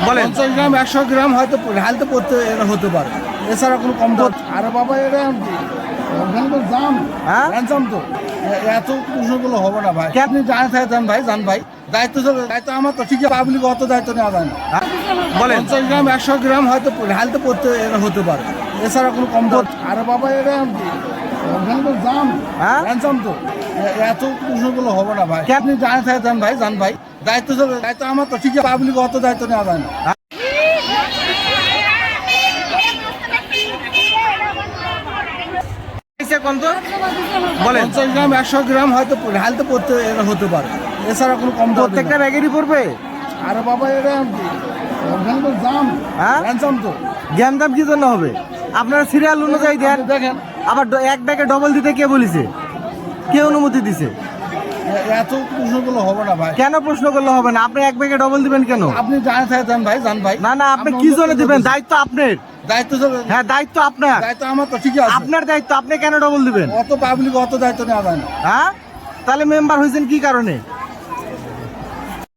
বলেন 50 গ্রাম 100 গ্রাম হয়তো ঢালতে পড়তে এটা হতে পারে, এছাড়া কোনো কম দাম। আরে বাবা এটা ওখানে তো দাম হ্যাঁ? জানতাম তো এত প্রশ্নগুলো হবে না ভাই। কেন? আপনি জানে থাকেন ভাই, জান ভাই, দায়িত্ব আমার তো ঠিক আছে, পাবলিক অত দায়িত্ব নেওয়া যায় না। বলেন 50 গ্রাম 100 গ্রাম হয়তো ঢালতে পড়তে এটা হতে পারে, এছাড়া কোনো কম দাম। আরে বাবা এটা ওখানে তো দাম হ্যাঁ? জানতাম তো এত প্রশ্নগুলো হবে না ভাই। কেন? আপনি জানে থাকেন ভাই, জান ভাই, দায়িত্ব আমার তো ঠিক আছে, পাবলিক অত দায়িত্ব নেওয়া যায় না। কোন তো বলেন 50 গ্রাম 100 গ্রাম হয়তো ঢালতে পড়তে এটা হতে পারে, এছাড়া কোনো কম দাম। প্রত্যেকটা ব্যাগেরই পড়বে। আরে বাবা এটা ওখানে তো দাম হ্যাঁ? জানতাম তো। জ্ঞান দাম কি জন্য হবে? আপনারা সিরিয়াল অনুযায়ী দেন। আপনি দেখেন আবার এক ব্যাগে ডবল দিতে কে বলেছে? কে অনুমতি দিছে? এত প্রশ্নগুলো হবে না ভাই। কেন প্রশ্ন করলে হবে না? আপনি এক ব্যাগে ডবল দিবেন কেন? আপনি জানে থাকেন ভাই, জান ভাই, না না, আপনি কি জন্য দিবেন? দায়িত্ব আপনার। দায়িত্ব হ্যাঁ, দায়িত্ব আপনার। দায়িত্ব আমার তো ঠিক আছে, আপনার দায়িত্ব, আপনি কেন ডবল দিবেন? অত পাবলিক অত দায়িত্ব নেওয়া যায় না। হ্যাঁ, তাহলে মেম্বার হয়েছেন কি কারণে?